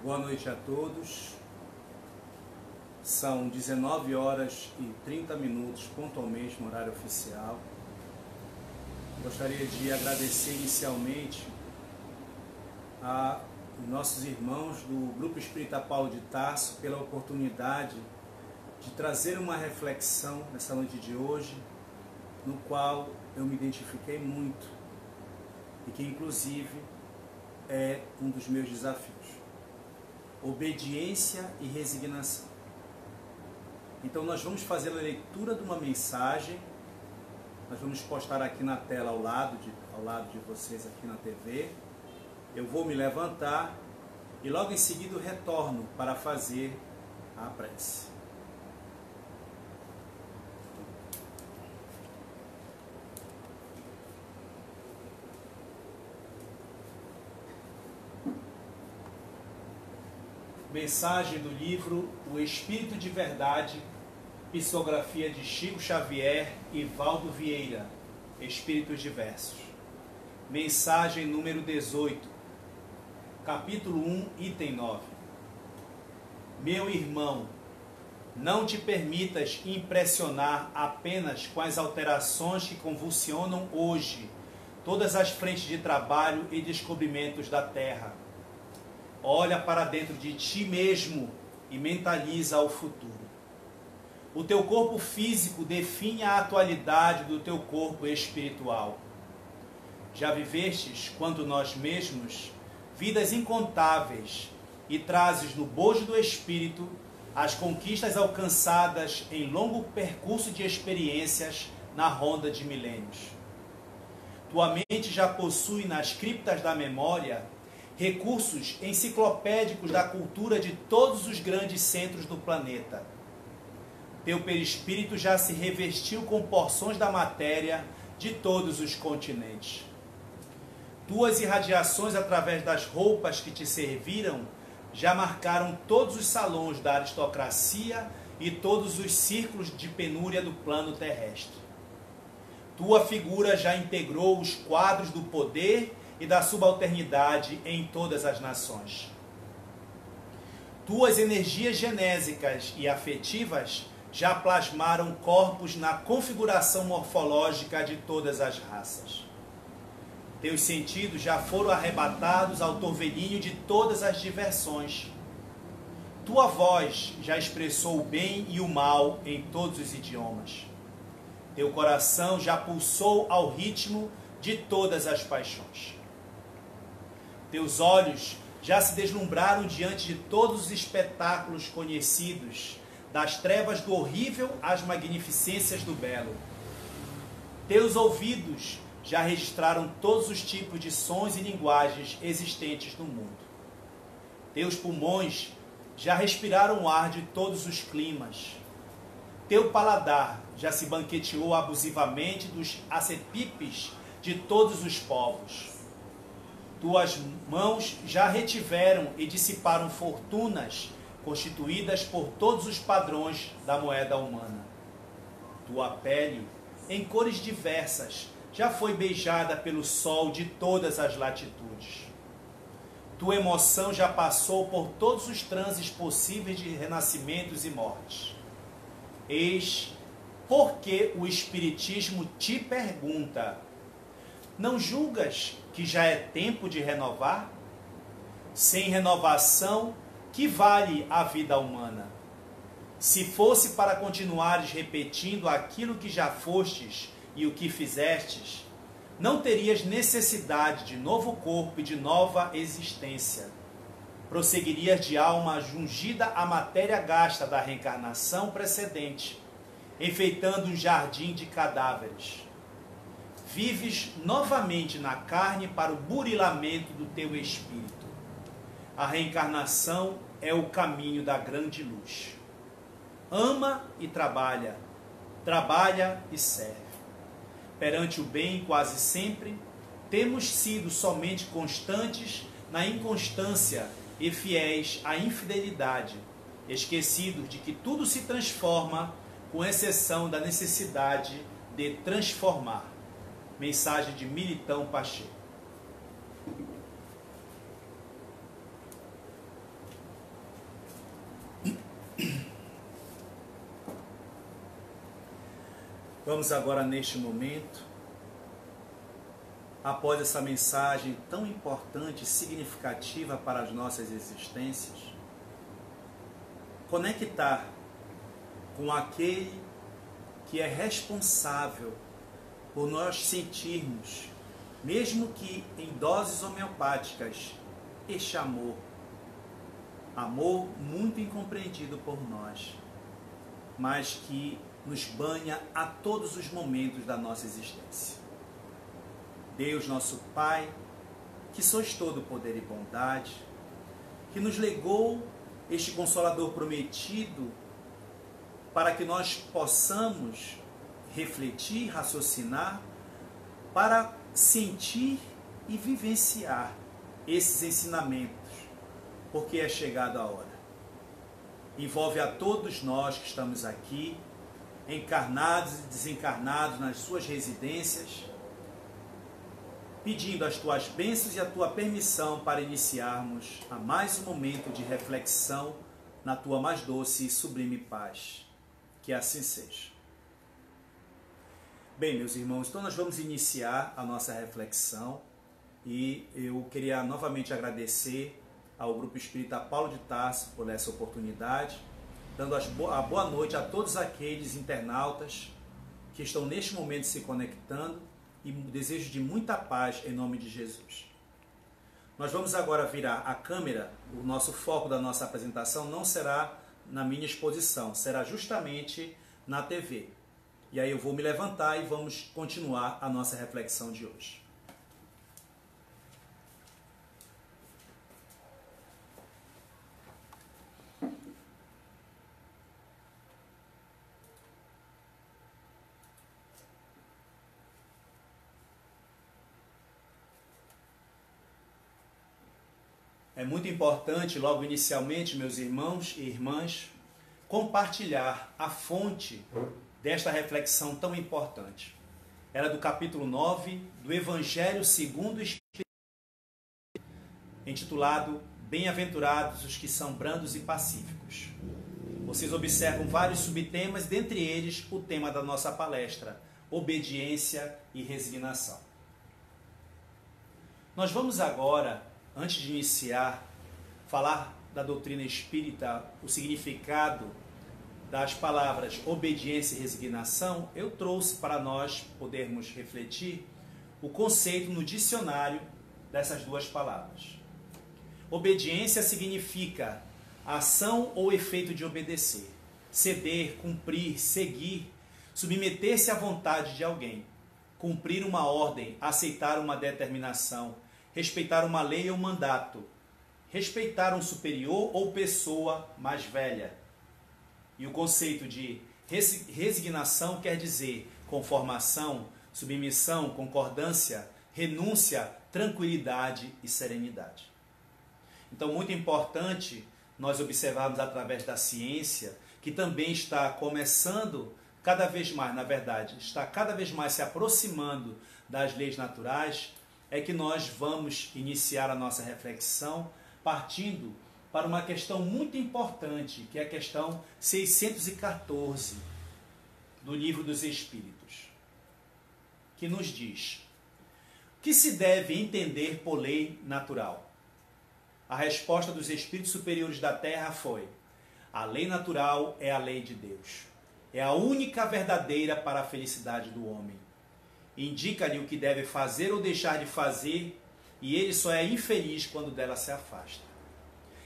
Boa noite a todos. São 19 horas e 30 minutos, pontualmente no horário oficial. Gostaria de agradecer inicialmente a nossos irmãos do Grupo Espírita Paulo de Tarso pela oportunidade de trazer uma reflexão nessa noite de hoje, no qual eu me identifiquei muito e que inclusive é um dos meus desafios: obediência e resignação. Então nós vamos fazer a leitura de uma mensagem, nós vamos postar aqui na tela ao lado de vocês aqui na TV. Eu vou me levantar e logo em seguida eu retorno para fazer a prece. Mensagem do livro O Espírito de Verdade, psicografia de Chico Xavier e Valdo Vieira, Espíritos Diversos. Mensagem número 18, capítulo 1, item 9. Meu irmão, não te permitas impressionar apenas com as alterações que convulsionam hoje todas as frentes de trabalho e descobrimentos da Terra. Olha para dentro de ti mesmo e mentaliza o futuro. O teu corpo físico define a atualidade do teu corpo espiritual. Já vivestes, quanto nós mesmos, vidas incontáveis e trazes no bojo do espírito as conquistas alcançadas em longo percurso de experiências na ronda de milênios. Tua mente já possui nas criptas da memória recursos enciclopédicos da cultura de todos os grandes centros do planeta. Teu perispírito já se revestiu com porções da matéria de todos os continentes. Tuas irradiações através das roupas que te serviram já marcaram todos os salões da aristocracia e todos os círculos de penúria do plano terrestre. Tua figura já integrou os quadros do poder e da subalternidade em todas as nações. Tuas energias genésicas e afetivas já plasmaram corpos na configuração morfológica de todas as raças. Teus sentidos já foram arrebatados ao torvelinho de todas as diversões. Tua voz já expressou o bem e o mal em todos os idiomas. Teu coração já pulsou ao ritmo de todas as paixões. Teus olhos já se deslumbraram diante de todos os espetáculos conhecidos, das trevas do horrível às magnificências do belo. Teus ouvidos já registraram todos os tipos de sons e linguagens existentes no mundo. Teus pulmões já respiraram o ar de todos os climas. Teu paladar já se banqueteou abusivamente dos acepipes de todos os povos. Tuas mãos já retiveram e dissiparam fortunas constituídas por todos os padrões da moeda humana. Tua pele, em cores diversas, já foi beijada pelo sol de todas as latitudes. Tua emoção já passou por todos os transes possíveis de renascimentos e mortes. Eis porque o Espiritismo te pergunta: não julgas que já é tempo de renovar? Sem renovação, que vale a vida humana? Se fosse para continuares repetindo aquilo que já fostes e o que fizestes, não terias necessidade de novo corpo e de nova existência. Prosseguirias de alma jungida à matéria gasta da reencarnação precedente, enfeitando um jardim de cadáveres. Vives novamente na carne para o burilamento do teu espírito. A reencarnação é o caminho da grande luz. Ama e trabalha, trabalha e serve. Perante o bem, quase sempre, temos sido somente constantes na inconstância e fiéis à infidelidade, esquecidos de que tudo se transforma, com exceção da necessidade de transformar. Mensagem de Militão Pacheco. Vamos agora, neste momento, após essa mensagem tão importante e significativa para as nossas existências, conectar com aquele que é responsável por nós sentirmos, mesmo que em doses homeopáticas, este amor muito incompreendido por nós, mas que nos banha a todos os momentos da nossa existência. Deus, nosso Pai, que sois todo poder e bondade, que nos legou este Consolador prometido para que nós possamos refletir, raciocinar, para sentir e vivenciar esses ensinamentos, porque é chegada a hora. Envolve a todos nós que estamos aqui, encarnados e desencarnados nas suas residências, pedindo as tuas bênçãos e a tua permissão para iniciarmos a mais um momento de reflexão na tua mais doce e sublime paz. Que assim seja. Bem, meus irmãos, então nós vamos iniciar a nossa reflexão e eu queria novamente agradecer ao Grupo Espírita Paulo de Tarso por essa oportunidade, dando a boa noite a todos aqueles internautas que estão neste momento se conectando e desejo de muita paz em nome de Jesus. Nós vamos agora virar a câmera, o nosso foco da nossa apresentação não será na minha exposição, será justamente na TV. E aí eu vou me levantar e vamos continuar a nossa reflexão de hoje. É muito importante, logo inicialmente, meus irmãos e irmãs, compartilhar a fonte desta reflexão tão importante. Ela é do capítulo 9 do Evangelho segundo o Espiritismo, intitulado Bem-aventurados os que são brandos e pacíficos. Vocês observam vários subtemas, dentre eles o tema da nossa palestra, obediência e resignação. Nós vamos agora, antes de iniciar, falar da doutrina espírita, o significado das palavras obediência e resignação. Eu trouxe para nós podermos refletir o conceito no dicionário dessas duas palavras. Obediência significa ação ou efeito de obedecer, ceder, cumprir, seguir, submeter-se à vontade de alguém, cumprir uma ordem, aceitar uma determinação, respeitar uma lei ou mandato, respeitar um superior ou pessoa mais velha. E o conceito de resignação quer dizer conformação, submissão, concordância, renúncia, tranquilidade e serenidade. Então, muito importante nós observarmos através da ciência, que também está começando cada vez mais, na verdade, está cada vez mais se aproximando das leis naturais, é que nós vamos iniciar a nossa reflexão partindo para uma questão muito importante, que é a questão 614 do Livro dos Espíritos, que nos diz: o que se deve entender por lei natural? A resposta dos espíritos superiores da Terra foi: a lei natural é a lei de Deus. É a única verdadeira para a felicidade do homem. Indica-lhe o que deve fazer ou deixar de fazer, e ele só é infeliz quando dela se afasta.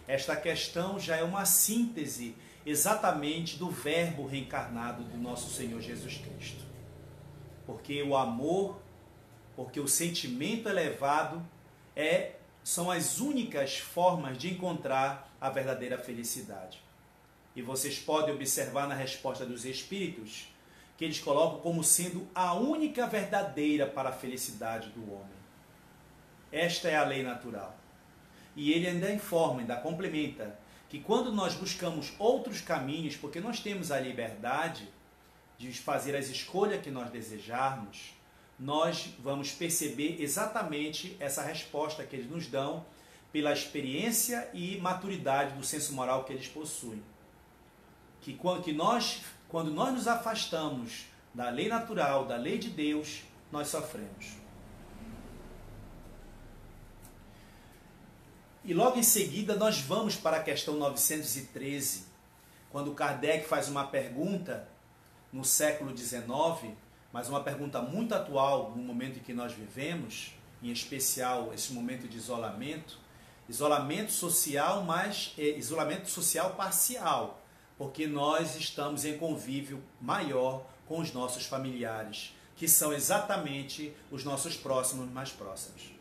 Esta questão já é uma síntese exatamente do verbo reencarnado do nosso Senhor Jesus Cristo. Porque o amor, porque o sentimento elevado são as únicas formas de encontrar a verdadeira felicidade. E vocês podem observar na resposta dos espíritos que eles colocam como sendo a única verdadeira para a felicidade do homem. Esta é a lei natural. E ele ainda informa, ainda complementa, que quando nós buscamos outros caminhos, porque nós temos a liberdade de fazer as escolhas que nós desejarmos, nós vamos perceber exatamente essa resposta que eles nos dão pela experiência e maturidade do senso moral que eles possuem. Que quando nós nos afastamos da lei natural, da lei de Deus, nós sofremos. E logo em seguida nós vamos para a questão 913, quando Kardec faz uma pergunta no século XIX, mas uma pergunta muito atual no momento em que nós vivemos, em especial esse momento de isolamento social, mas isolamento social parcial, porque nós estamos em convívio maior com os nossos familiares, que são exatamente os nossos próximos mais próximos.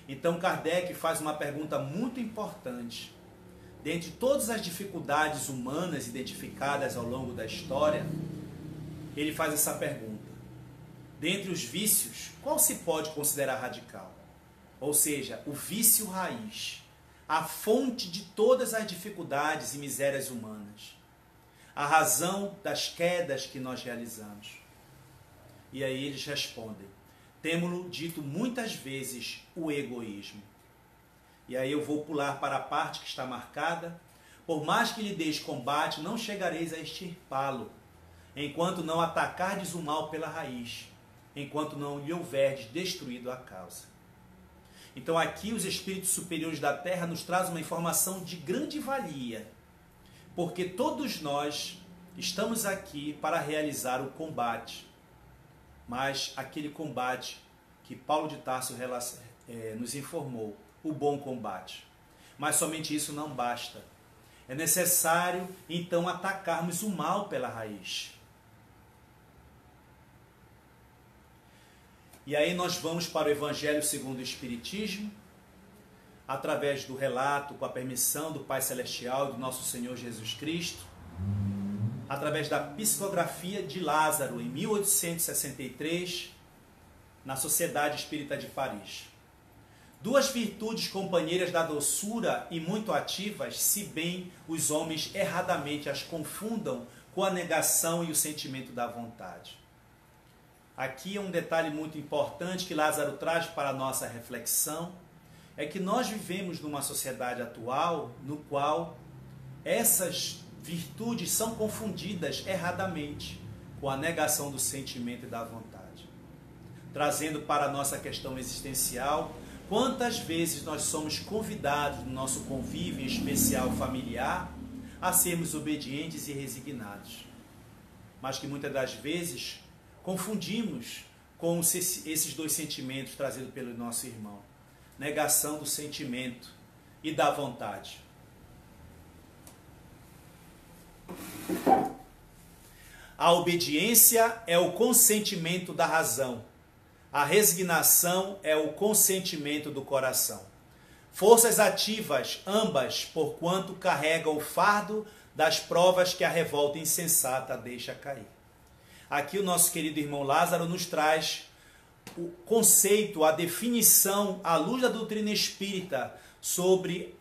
Então Kardec faz uma pergunta muito importante. Dentre todas as dificuldades humanas identificadas ao longo da história, ele faz essa pergunta. Dentre os vícios, qual se pode considerar radical? Ou seja, o vício raiz, a fonte de todas as dificuldades e misérias humanas, a razão das quedas que nós realizamos. E aí eles respondem: temo-lo dito muitas vezes, o egoísmo. E aí eu vou pular para a parte que está marcada. Por mais que lhe deis combate, não chegareis a extirpá-lo, enquanto não atacardes o mal pela raiz, enquanto não lhe houverdes destruído a causa. Então aqui os espíritos superiores da Terra nos trazem uma informação de grande valia, porque todos nós estamos aqui para realizar o combate, mas aquele combate que Paulo de Tarso nos informou, o bom combate. Mas somente isso não basta. É necessário, então, atacarmos o mal pela raiz. E aí nós vamos para o Evangelho segundo o Espiritismo, através do relato, com a permissão do Pai Celestial, do nosso Senhor Jesus Cristo, através da psicografia de Lázaro, em 1863, na Sociedade Espírita de Paris. Duas virtudes companheiras da doçura e muito ativas, se bem os homens erradamente as confundam com a negação e o sentimento da vontade. Aqui é um detalhe muito importante que Lázaro traz para a nossa reflexão, é que nós vivemos numa sociedade atual no qual essas virtudes são confundidas erradamente com a negação do sentimento e da vontade. Trazendo para a nossa questão existencial, quantas vezes nós somos convidados no nosso convívio, em especial familiar, a sermos obedientes e resignados, mas que muitas das vezes confundimos com esses dois sentimentos trazidos pelo nosso irmão: negação do sentimento e da vontade. A obediência é o consentimento da razão. A resignação é o consentimento do coração. Forças ativas, ambas, porquanto carregam o fardo das provas que a revolta insensata deixa cair. Aqui o nosso querido irmão Lázaro nos traz o conceito, a definição, à luz da doutrina espírita, sobre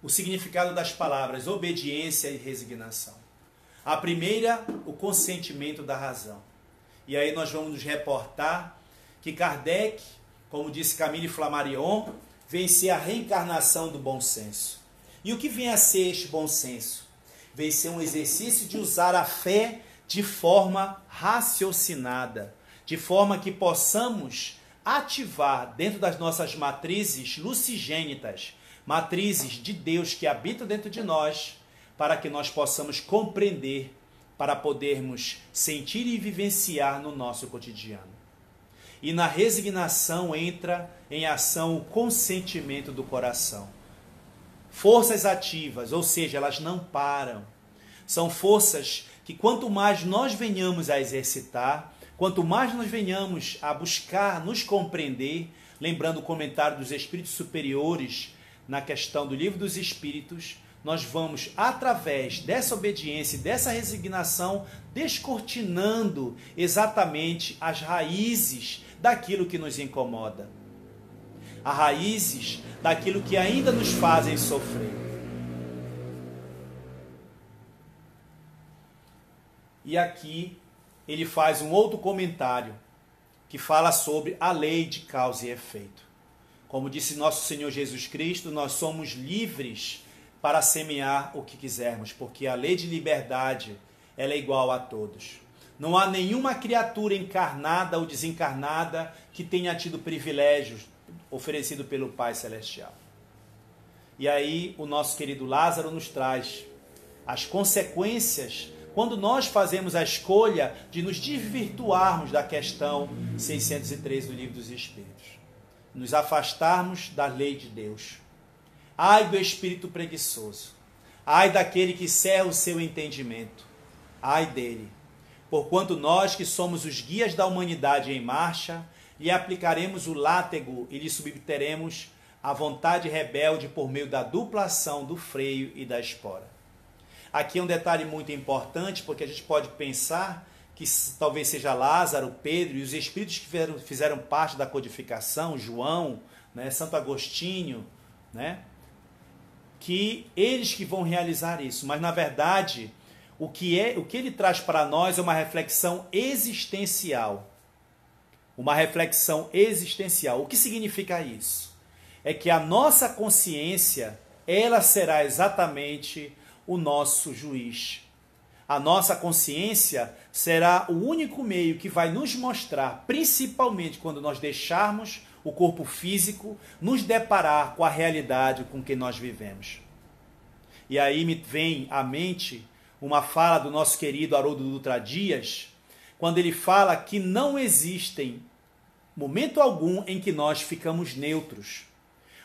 o significado das palavras obediência e resignação. A primeira, o consentimento da razão. E aí nós vamos nos reportar que Kardec, como disse Camille Flammarion, vem ser a reencarnação do bom senso. E o que vem a ser este bom senso? Vem ser um exercício de usar a fé de forma raciocinada, de forma que possamos ativar dentro das nossas matrizes lucigênitas, matrizes de Deus que habitam dentro de nós, para que nós possamos compreender, para podermos sentir e vivenciar no nosso cotidiano. E na resignação entra em ação o consentimento do coração. Forças ativas, ou seja, elas não param. São forças que quanto mais nós venhamos a exercitar, quanto mais nós venhamos a buscar nos compreender, lembrando o comentário dos Espíritos Superiores na questão do Livro dos Espíritos, nós vamos, através dessa obediência e dessa resignação, descortinando exatamente as raízes daquilo que nos incomoda. As raízes daquilo que ainda nos fazem sofrer. E aqui ele faz um outro comentário que fala sobre a lei de causa e efeito. Como disse nosso Senhor Jesus Cristo, nós somos livres para semear o que quisermos, porque a lei de liberdade ela é igual a todos. Não há nenhuma criatura encarnada ou desencarnada que tenha tido privilégios oferecido pelo Pai Celestial. E aí o nosso querido Lázaro nos traz as consequências quando nós fazemos a escolha de nos desvirtuarmos da questão 603 do Livro dos Espíritos. Nos afastarmos da lei de Deus. Ai do espírito preguiçoso. Ai daquele que cerra o seu entendimento. Ai dele. Porquanto nós, que somos os guias da humanidade em marcha, lhe aplicaremos o látego e lhe submeteremos a vontade rebelde por meio da dupla ação do freio e da espora. Aqui é um detalhe muito importante, porque a gente pode pensar que talvez seja Lázaro, Pedro e os espíritos que fizeram parte da codificação, João, né, Santo Agostinho, né, que eles que vão realizar isso. Mas, na verdade, o que ele traz para nós é uma reflexão existencial. Uma reflexão existencial. O que significa isso? É que a nossa consciência, ela será exatamente o nosso juiz. A nossa consciência será o único meio que vai nos mostrar, principalmente quando nós deixarmos o corpo físico, nos deparar com a realidade com que nós vivemos. E aí me vem à mente uma fala do nosso querido Haroldo Dutra Dias, quando ele fala que não existem momento algum em que nós ficamos neutros.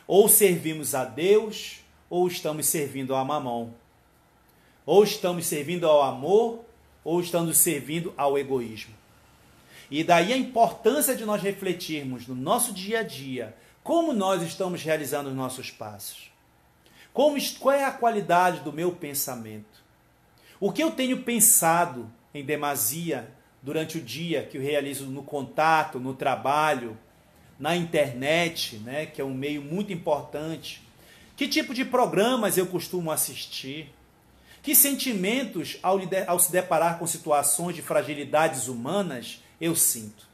Ou servimos a Deus, ou estamos servindo a Mamon. Ou estamos servindo ao amor, ou estamos servindo ao egoísmo. E daí a importância de nós refletirmos no nosso dia a dia, como nós estamos realizando os nossos passos. Qual é a qualidade do meu pensamento? O que eu tenho pensado em demasia durante o dia que eu realizo no contato, no trabalho, na internet, né, que é um meio muito importante. Que tipo de programas eu costumo assistir? Que sentimentos, ao se deparar com situações de fragilidades humanas, eu sinto?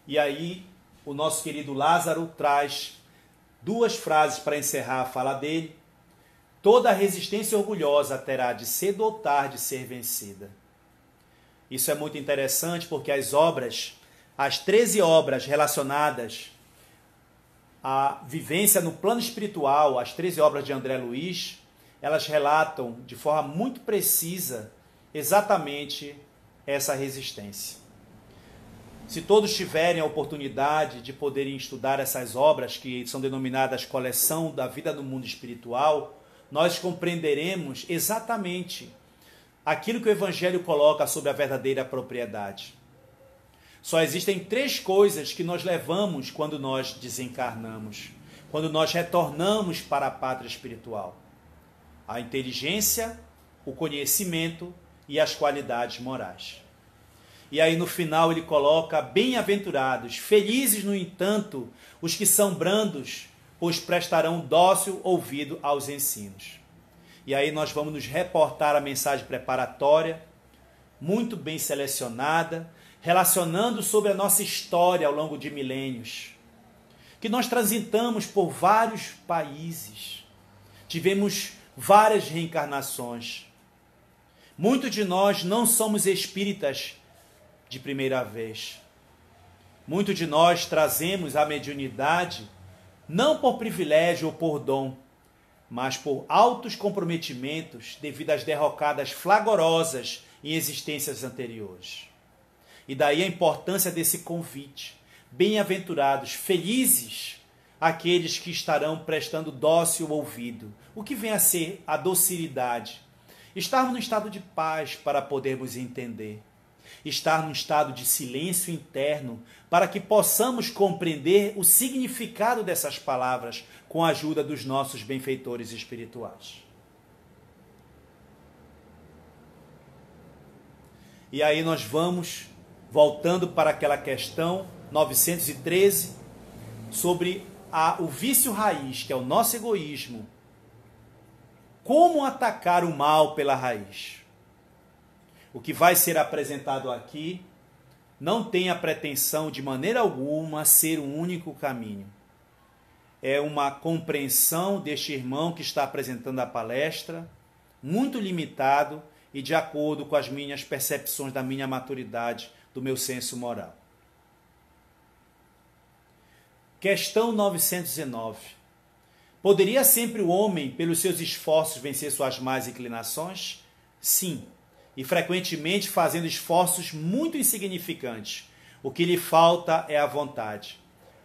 E aí, o nosso querido Lázaro traz duas frases para encerrar a fala dele. Toda resistência orgulhosa terá de cedo ou tarde ser vencida. Isso é muito interessante porque as 13 obras relacionadas à vivência no plano espiritual, as 13 obras de André Luiz, elas relatam de forma muito precisa exatamente essa resistência. Se todos tiverem a oportunidade de poderem estudar essas obras, que são denominadas Coleção da Vida no Mundo Espiritual, nós compreenderemos exatamente aquilo que o Evangelho coloca sobre a verdadeira propriedade. Só existem 3 coisas que nós levamos quando nós desencarnamos, quando nós retornamos para a pátria espiritual: a inteligência, o conhecimento e as qualidades morais. E aí no final ele coloca: bem-aventurados, felizes no entanto, os que são brandos, pois prestarão dócil ouvido aos ensinos. E aí nós vamos nos reportar a mensagem preparatória, muito bem selecionada, relacionando sobre a nossa história ao longo de milênios, que nós transitamos por vários países, tivemos várias reencarnações. Muitos de nós não somos espíritas de primeira vez. Muitos de nós trazemos a mediunidade não por privilégio ou por dom, mas por altos comprometimentos devido às derrocadas flagrosas em existências anteriores. E daí a importância desse convite. Bem-aventurados, felizes aqueles que estarão prestando dócil ouvido. O que vem a ser a docilidade? Estarmos no estado de paz para podermos entender. Estar num estado de silêncio interno para que possamos compreender o significado dessas palavras com a ajuda dos nossos benfeitores espirituais. E aí nós vamos voltando para aquela questão 913 sobre o vício raiz, que é o nosso egoísmo. Como atacar o mal pela raiz? O que vai ser apresentado aqui não tem a pretensão de maneira alguma ser um único caminho. É uma compreensão deste irmão que está apresentando a palestra, muito limitado e de acordo com as minhas percepções da minha maturidade, do meu senso moral. Questão 909. Poderia sempre o homem, pelos seus esforços, vencer suas más inclinações? Sim, e frequentemente fazendo esforços muito insignificantes. O que lhe falta é a vontade.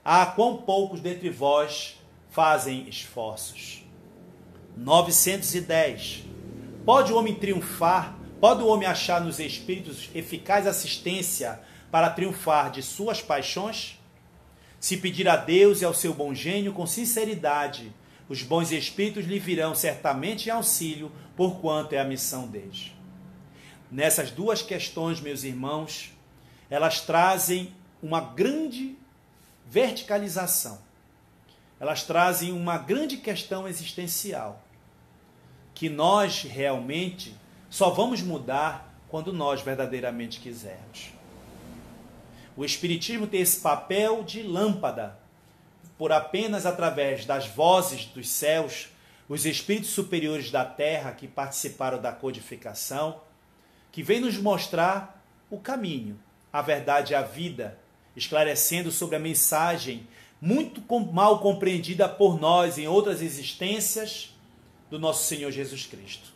Ah, quão poucos dentre vós fazem esforços. 910. Pode o homem triunfar? Pode o homem achar nos espíritos eficaz assistência para triunfar de suas paixões? Se pedir a Deus e ao seu bom gênio com sinceridade, os bons espíritos lhe virão certamente em auxílio, porquanto é a missão deles. Nessas duas questões, meus irmãos, elas trazem uma grande verticalização. Elas trazem uma grande questão existencial, que nós realmente só vamos mudar quando nós verdadeiramente quisermos. O Espiritismo tem esse papel de lâmpada, por apenas através das vozes dos céus, os espíritos superiores da terra que participaram da codificação, que vem nos mostrar o caminho, a verdade e a vida, esclarecendo sobre a mensagem muito mal compreendida por nós em outras existências do nosso Senhor Jesus Cristo.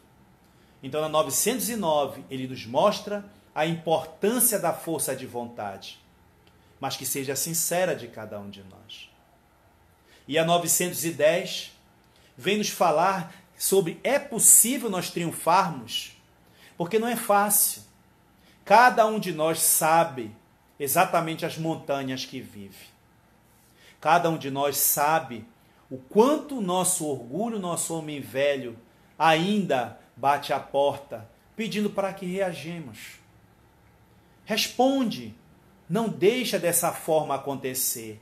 Então, na 909, ele nos mostra a importância da força de vontade, mas que seja sincera de cada um de nós. E a 910 vem nos falar sobre é possível nós triunfarmos, porque não é fácil. Cada um de nós sabe exatamente as montanhas que vive. Cada um de nós sabe o quanto o nosso orgulho, nosso homem velho, ainda bate à porta, pedindo para que reagimos. Responde, não deixa dessa forma acontecer.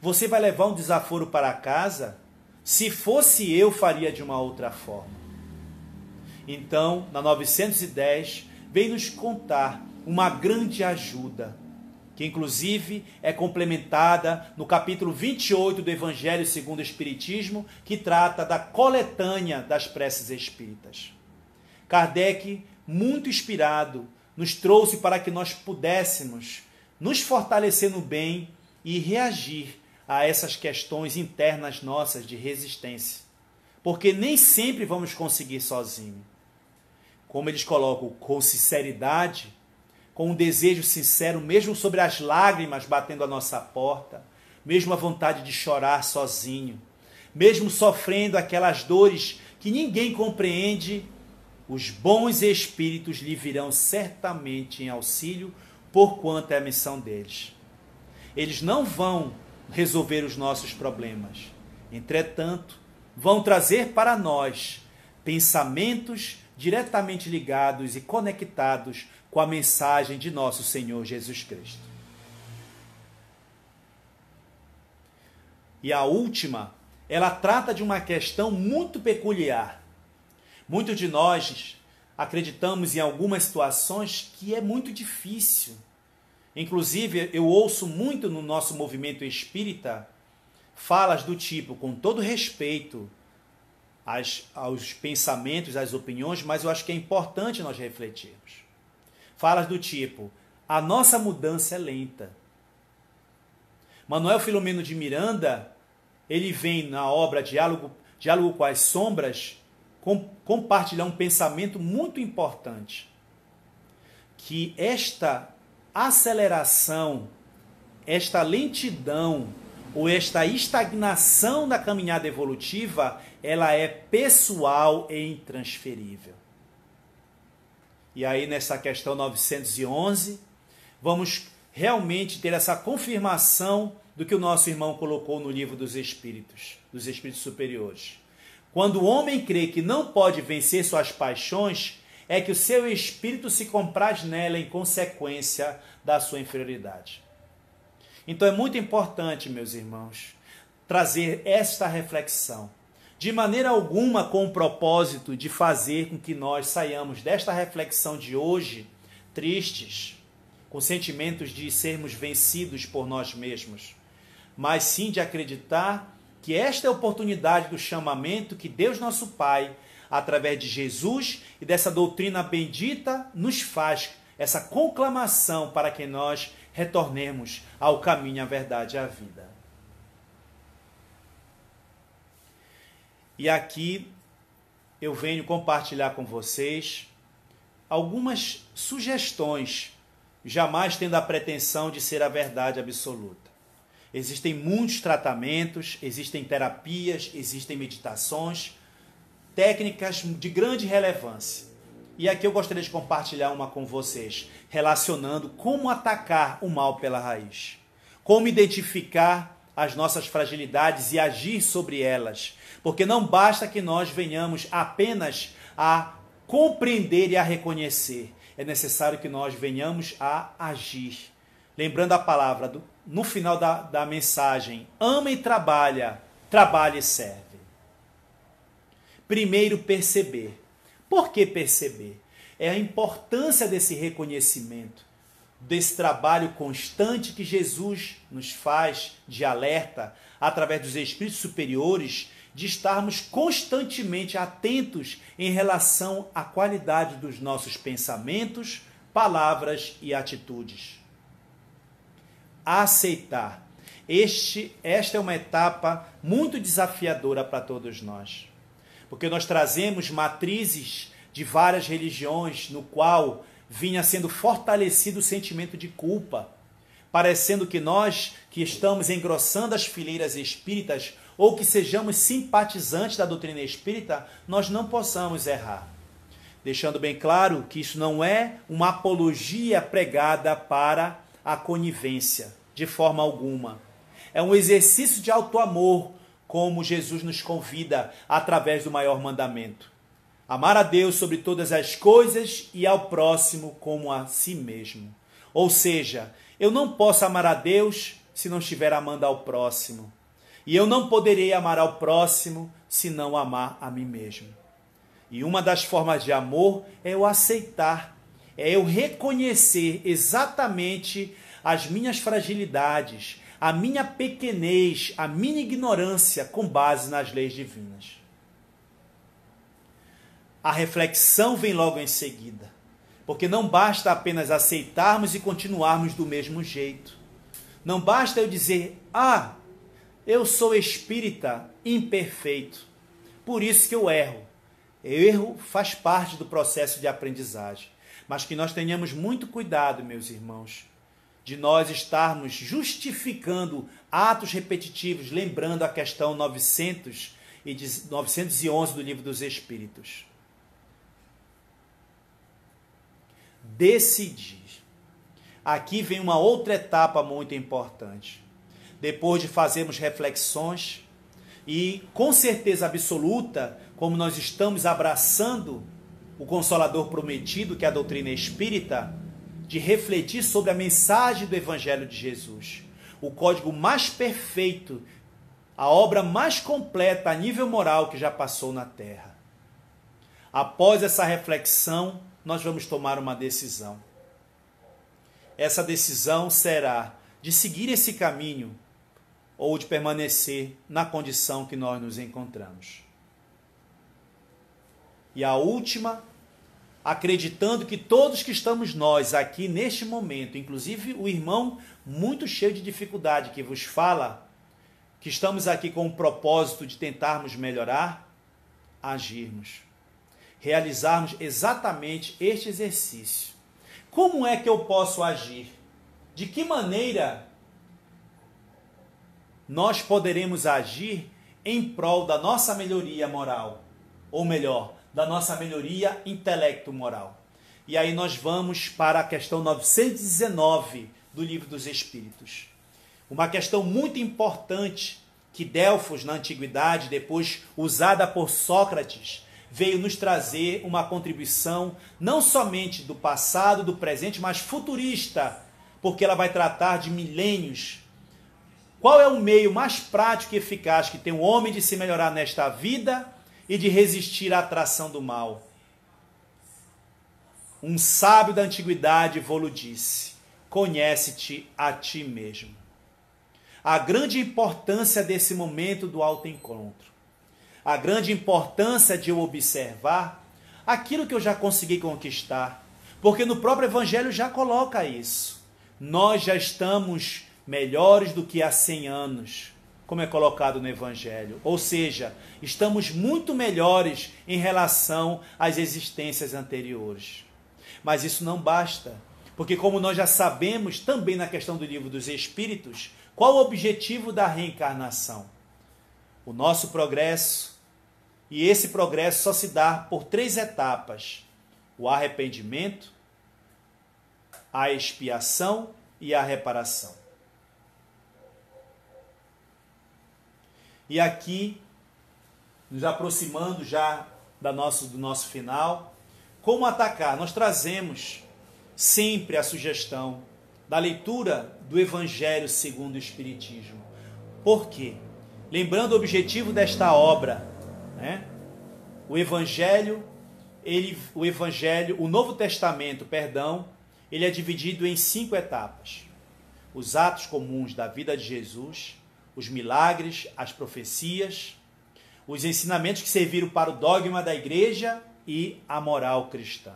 Você vai levar um desaforo para casa? Se fosse eu, faria de uma outra forma. Então, na 910, vem nos contar uma grande ajuda, que inclusive é complementada no capítulo 28 do Evangelho segundo o Espiritismo, que trata da coletânea das preces espíritas. Kardec, muito inspirado, nos trouxe para que nós pudéssemos nos fortalecer no bem e reagir a essas questões internas nossas de resistência. Porque nem sempre vamos conseguir sozinhos. Como eles colocam, com sinceridade, com um desejo sincero, mesmo sobre as lágrimas batendo à nossa porta, mesmo a vontade de chorar sozinho, mesmo sofrendo aquelas dores que ninguém compreende, os bons espíritos lhe virão certamente em auxílio, porquanto é a missão deles. Eles não vão resolver os nossos problemas. Entretanto, vão trazer para nós pensamentos diretamente ligados e conectados com a mensagem de nosso Senhor Jesus Cristo. E a última, ela trata de uma questão muito peculiar. Muitos de nós acreditamos em algumas situações que é muito difícil. Inclusive, eu ouço muito no nosso movimento espírita falas do tipo, com todo respeito aos pensamentos, às opiniões, mas eu acho que é importante nós refletirmos. Falas do tipo, a nossa mudança é lenta. Manuel Filomeno de Miranda, ele vem na obra Diálogo com as Sombras, compartilhar um pensamento muito importante, que esta aceleração, esta lentidão ou esta estagnação da caminhada evolutiva, ela é pessoal e intransferível. E aí nessa questão 911, vamos realmente ter essa confirmação do que o nosso irmão colocou no livro dos Espíritos superiores. Quando o homem crê que não pode vencer suas paixões, é que o seu espírito se compraz nela em consequência da sua inferioridade. Então é muito importante, meus irmãos, trazer esta reflexão. De maneira alguma com o propósito de fazer com que nós saiamos desta reflexão de hoje tristes, com sentimentos de sermos vencidos por nós mesmos, mas sim de acreditar que esta é a oportunidade do chamamento que Deus nosso Pai, através de Jesus e dessa doutrina bendita, nos faz essa conclamação para que nós retornemos ao caminho, à verdade e à vida. E aqui eu venho compartilhar com vocês algumas sugestões, jamais tendo a pretensão de ser a verdade absoluta. Existem muitos tratamentos, existem terapias, existem meditações, técnicas de grande relevância. E aqui eu gostaria de compartilhar uma com vocês, relacionando como atacar o mal pela raiz. Como identificar as nossas fragilidades e agir sobre elas. Porque não basta que nós venhamos apenas a compreender e a reconhecer. É necessário que nós venhamos a agir. Lembrando a palavra no final da mensagem, ama e trabalha, trabalha e serve. Primeiro, perceber. Por que perceber? É a importância desse reconhecimento, desse trabalho constante que Jesus nos faz de alerta, através dos espíritos superiores, de estarmos constantemente atentos em relação à qualidade dos nossos pensamentos, palavras e atitudes. Aceitar. Esta é uma etapa muito desafiadora para todos nós. Porque nós trazemos matrizes de várias religiões, no qual vinha sendo fortalecido o sentimento de culpa, parecendo que nós, que estamos engrossando as fileiras espíritas, ou que sejamos simpatizantes da doutrina espírita, nós não possamos errar. Deixando bem claro que isso não é uma apologia pregada para a conivência, de forma alguma. É um exercício de auto-amor, como Jesus nos convida através do maior mandamento. Amar a Deus sobre todas as coisas e ao próximo como a si mesmo. Ou seja, eu não posso amar a Deus se não estiver amando ao próximo. E eu não poderei amar ao próximo se não amar a mim mesmo. E uma das formas de amor é eu aceitar, é eu reconhecer exatamente as minhas fragilidades, a minha pequenez, a minha ignorância com base nas leis divinas. A reflexão vem logo em seguida, porque não basta apenas aceitarmos e continuarmos do mesmo jeito. Não basta eu dizer, eu sou espírita imperfeito, por isso que eu erro. Erro faz parte do processo de aprendizagem, mas que nós tenhamos muito cuidado, meus irmãos, de nós estarmos justificando atos repetitivos, lembrando a questão 911 do Livro dos Espíritos. Decidir. Aqui vem uma outra etapa muito importante. Depois de fazermos reflexões e, com certeza absoluta, como nós estamos abraçando o Consolador prometido, que é a doutrina espírita, de refletir sobre a mensagem do Evangelho de Jesus, o código mais perfeito, a obra mais completa a nível moral que já passou na Terra. Após essa reflexão, nós vamos tomar uma decisão. Essa decisão será de seguir esse caminho ou de permanecer na condição que nós nos encontramos. E a última, acreditando que todos que estamos nós aqui neste momento, inclusive o irmão muito cheio de dificuldade que vos fala, que estamos aqui com o propósito de tentarmos melhorar, agirmos, realizarmos exatamente este exercício. Como é que eu posso agir? De que maneira nós poderemos agir em prol da nossa melhoria moral? Ou melhor, da nossa melhoria intelecto-moral. E aí nós vamos para a questão 919 do Livro dos Espíritos. Uma questão muito importante que Delfos, na antiguidade, depois usada por Sócrates, veio nos trazer uma contribuição não somente do passado, do presente, mas futurista, porque ela vai tratar de milênios. Qual é o meio mais prático e eficaz que tem o homem de se melhorar nesta vida e de resistir à atração do mal? Um sábio da antiguidade vô-lo disse: conhece-te a ti mesmo. A grande importância desse momento do autoencontro. a grande importância de eu observar aquilo que eu já consegui conquistar. Porque no próprio Evangelho já coloca isso. Nós já estamos melhores do que há 100 anos, como é colocado no Evangelho. Ou seja, estamos muito melhores em relação às existências anteriores. Mas isso não basta, porque como nós já sabemos também na questão do Livro dos Espíritos, qual o objetivo da reencarnação? O nosso progresso, e esse progresso só se dá por 3 etapas: o arrependimento, a expiação e a reparação. E aqui, nos aproximando já do nosso final, como atacar? Nós trazemos sempre a sugestão da leitura do Evangelho segundo o Espiritismo. Por quê? Lembrando o objetivo desta obra, né? O Novo Testamento, ele é dividido em 5 etapas. Os atos comuns da vida de Jesus, os milagres, as profecias, os ensinamentos que serviram para o dogma da igreja e a moral cristã.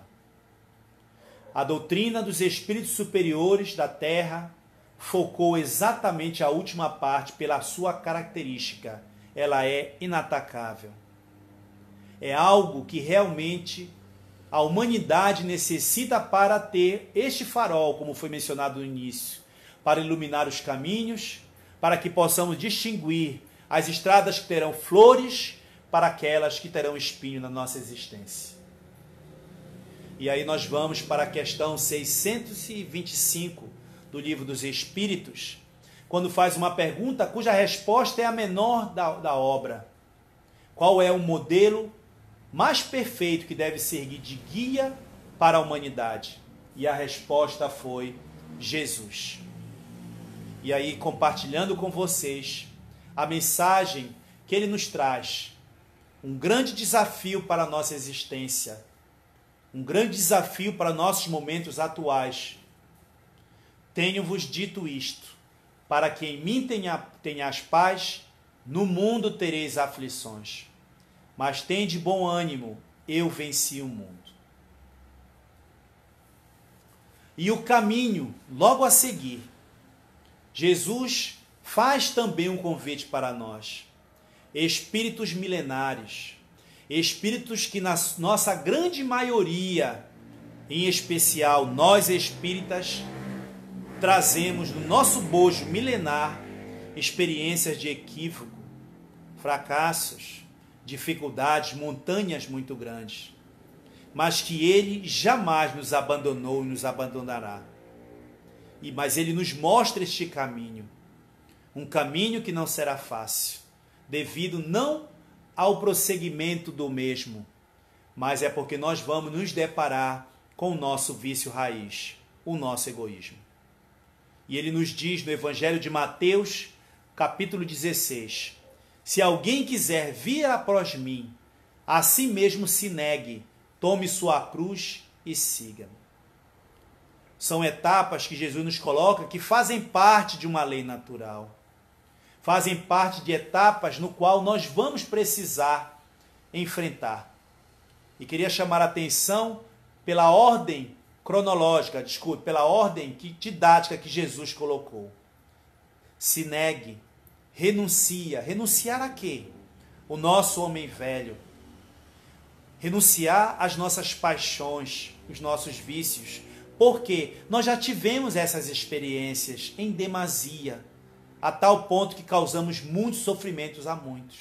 A doutrina dos espíritos superiores da Terra focou exatamente a última parte pela sua característica. Ela é inatacável. É algo que realmente a humanidade necessita para ter este farol, como foi mencionado no início, para iluminar os caminhos, para que possamos distinguir as estradas que terão flores para aquelas que terão espinho na nossa existência. E aí nós vamos para a questão 625 do Livro dos Espíritos, quando faz uma pergunta cuja resposta é a menor da obra. Qual é o modelo mais perfeito que deve servir de guia para a humanidade? E a resposta foi Jesus. E aí, compartilhando com vocês a mensagem que ele nos traz, um grande desafio para a nossa existência, um grande desafio para nossos momentos atuais. Tenho-vos dito isto, para que em mim tenhas paz, no mundo tereis aflições. Mas tende bom ânimo, eu venci o mundo. E o caminho, logo a seguir, Jesus faz também um convite para nós. Espíritos milenares, espíritos que na nossa grande maioria, em especial nós espíritas, trazemos no nosso bojo milenar experiências de equívoco, fracassos, dificuldades, montanhas muito grandes, mas que ele jamais nos abandonou e nos abandonará. Mas ele nos mostra este caminho, um caminho que não será fácil, devido não ao prosseguimento do mesmo, mas é porque nós vamos nos deparar com o nosso vício raiz, o nosso egoísmo. E ele nos diz no Evangelho de Mateus, capítulo 16, se alguém quiser vir após mim, a si mesmo se negue, tome sua cruz e siga-me. São etapas que Jesus nos coloca que fazem parte de uma lei natural. Fazem parte de etapas no qual nós vamos precisar enfrentar. E queria chamar a atenção pela ordem cronológica, pela ordem didática que Jesus colocou. Se negue, renuncia. Renunciar a quê? O nosso homem velho. Renunciar às nossas paixões, os nossos vícios. Porque nós já tivemos essas experiências em demasia, a tal ponto que causamos muitos sofrimentos a muitos.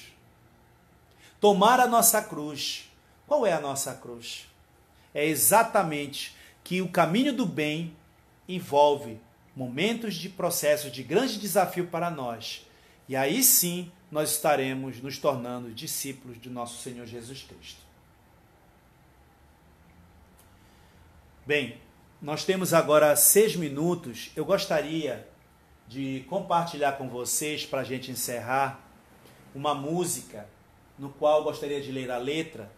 Tomar a nossa cruz. Qual é a nossa cruz? É exatamente que o caminho do bem envolve momentos de processo de grande desafio para nós. E aí sim nós estaremos nos tornando discípulos de nosso Senhor Jesus Cristo. Bem, nós temos agora 6 minutos. Eu gostaria de compartilhar com vocês, para a gente encerrar, uma música no qual eu gostaria de ler a letra.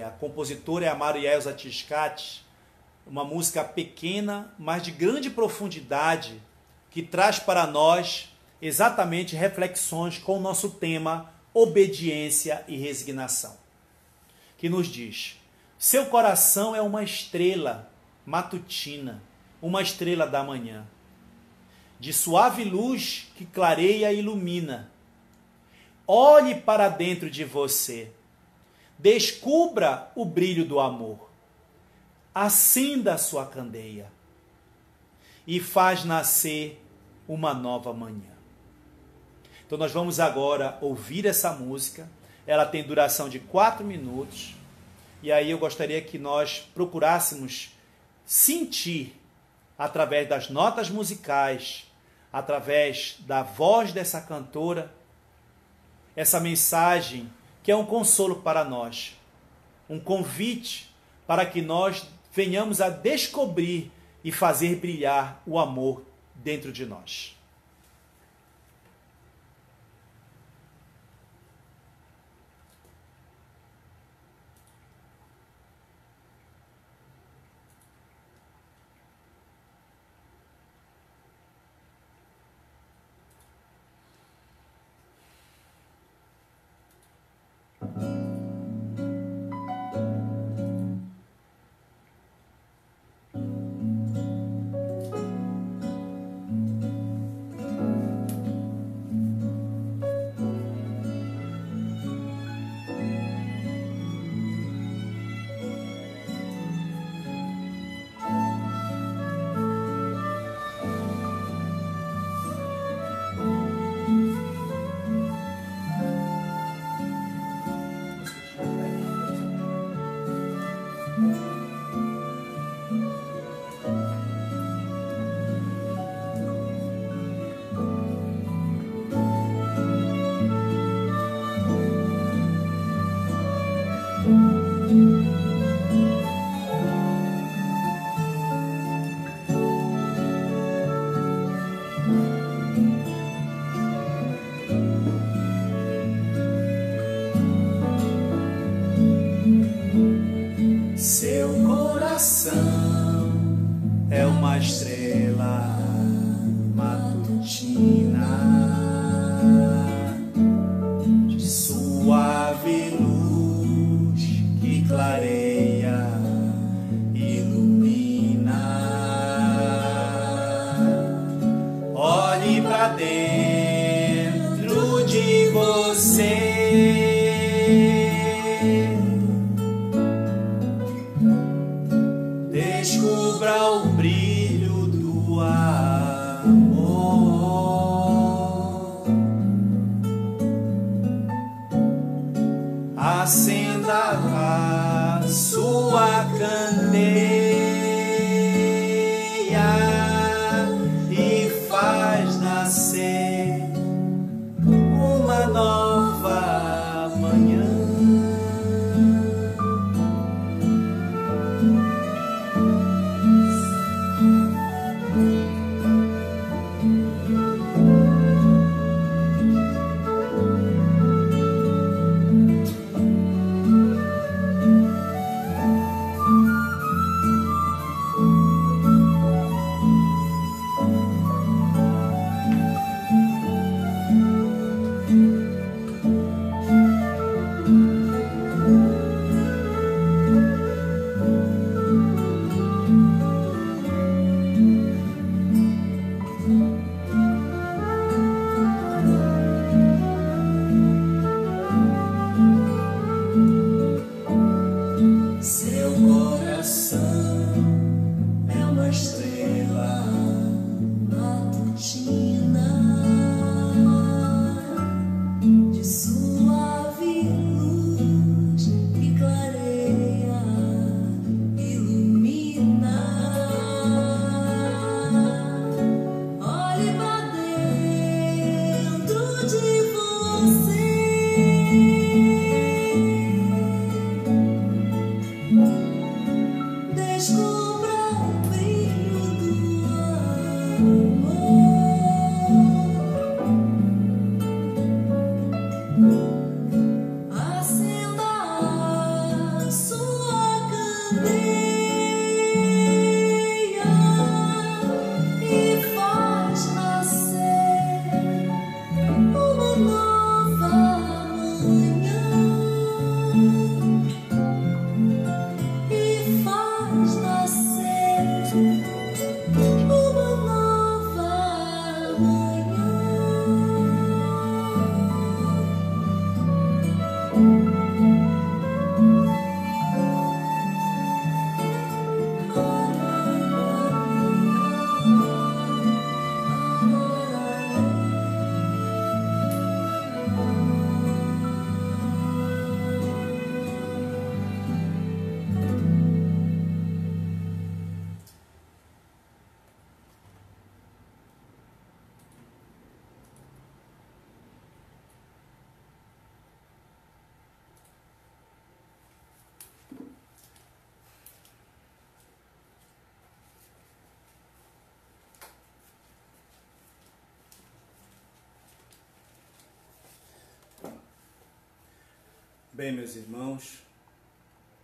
A compositora é a Marielza Tiscati, uma música pequena, mas de grande profundidade, que traz para nós exatamente reflexões com o nosso tema obediência e resignação, que nos diz: seu coração é uma estrela matutina, uma estrela da manhã, de suave luz que clareia e ilumina. Olhe para dentro de você, descubra o brilho do amor, acenda a sua candeia e faz nascer uma nova manhã. Então nós vamos agora ouvir essa música. Ela tem duração de 4 minutos. E aí eu gostaria que nós procurássemos sentir, através das notas musicais, através da voz dessa cantora, essa mensagem que é um consolo para nós, um convite para que nós venhamos a descobrir e fazer brilhar o amor dentro de nós. Seu coração é uma estrela matutina, de suave luz que clareia e ilumina. Olhe para dentro de você, descubra o brilho do amor, acenda a sua candeia e faz nascer uma nova manhã. Bem, meus irmãos,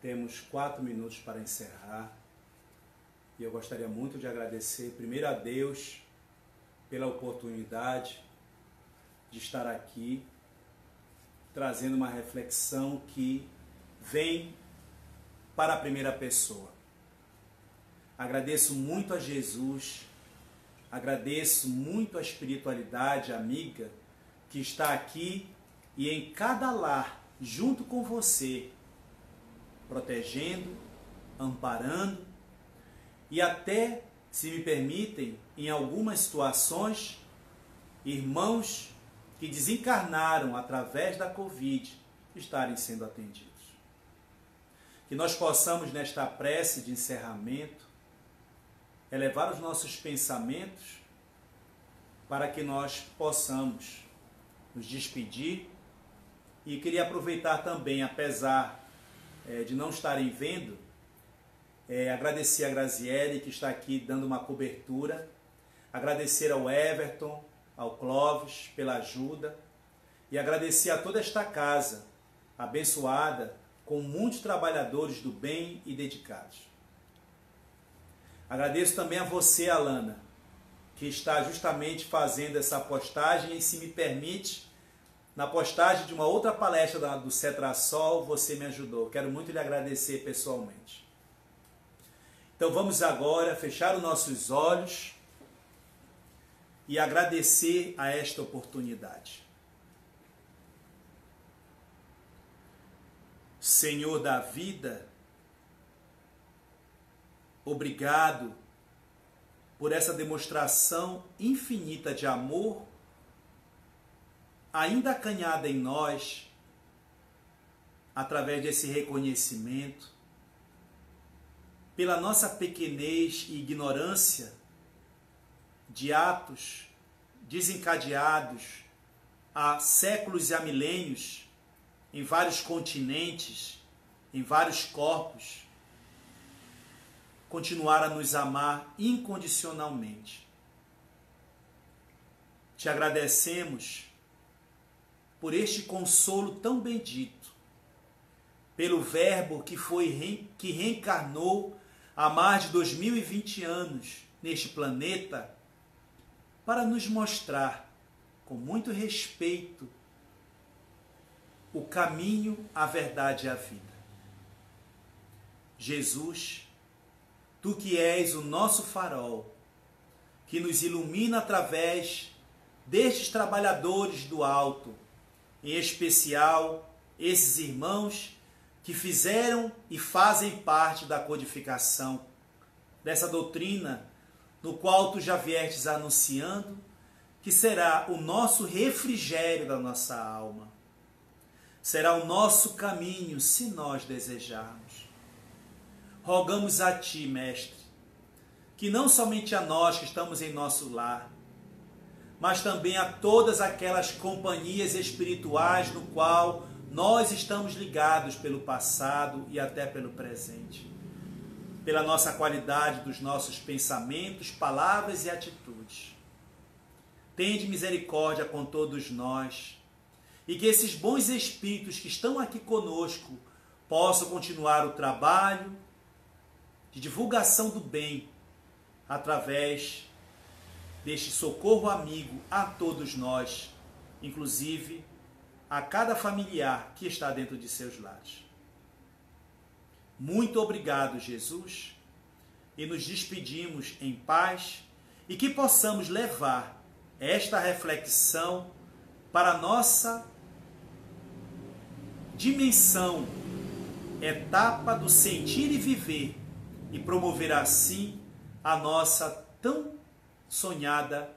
temos 4 minutos para encerrar e eu gostaria muito de agradecer primeiro a Deus pela oportunidade de estar aqui trazendo uma reflexão que vem para a primeira pessoa. Agradeço muito a Jesus, agradeço muito a espiritualidade amiga que está aqui e em cada lar, junto com você, protegendo, amparando e até, se me permitem, em algumas situações, irmãos que desencarnaram através da Covid estarem sendo atendidos. Que nós possamos, nesta prece de encerramento, elevar os nossos pensamentos para que nós possamos nos despedir. E queria aproveitar também, apesar de não estarem vendo, agradecer a Graziele, que está aqui dando uma cobertura, agradecer ao Everton, ao Clóvis pela ajuda e agradecer a toda esta casa abençoada com muitos trabalhadores do bem e dedicados. Agradeço também a você, Alana, que está justamente fazendo essa postagem e, se me permite, na postagem de uma outra palestra do Cetrasol, você me ajudou. Quero muito lhe agradecer pessoalmente. Então vamos agora fechar os nossos olhos e agradecer a esta oportunidade. Senhor da vida, obrigado por essa demonstração infinita de amor ainda acanhada em nós, através desse reconhecimento, pela nossa pequenez e ignorância de atos desencadeados há séculos e há milênios, em vários continentes, em vários corpos, continuar a nos amar incondicionalmente. Te agradecemos por este consolo tão bendito, pelo Verbo que reencarnou há mais de 2020 anos neste planeta para nos mostrar, com muito respeito, o caminho, a verdade e a vida. Jesus, tu que és o nosso farol, que nos ilumina através destes trabalhadores do alto, em especial esses irmãos que fizeram e fazem parte da codificação dessa doutrina, no qual tu já viestes anunciando, que será o nosso refrigério da nossa alma. Será o nosso caminho, se nós desejarmos. Rogamos a ti, Mestre, que não somente a nós que estamos em nosso lar, mas também a todas aquelas companhias espirituais no qual nós estamos ligados pelo passado e até pelo presente, pela nossa qualidade dos nossos pensamentos, palavras e atitudes. Tende misericórdia com todos nós e que esses bons espíritos que estão aqui conosco possam continuar o trabalho de divulgação do bem através deste socorro amigo a todos nós, inclusive a cada familiar que está dentro de seus lares. Muito obrigado, Jesus, e nos despedimos em paz e que possamos levar esta reflexão para a nossa dimensão, etapa do sentir e viver, e promover assim a nossa tão sonhada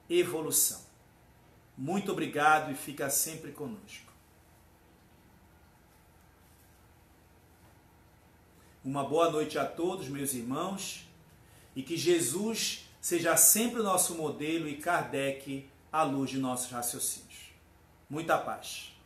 evolução. Muito obrigado e fica sempre conosco. Uma boa noite a todos, meus irmãos, e que Jesus seja sempre o nosso modelo e Kardec a luz de nossos raciocínios. Muita paz.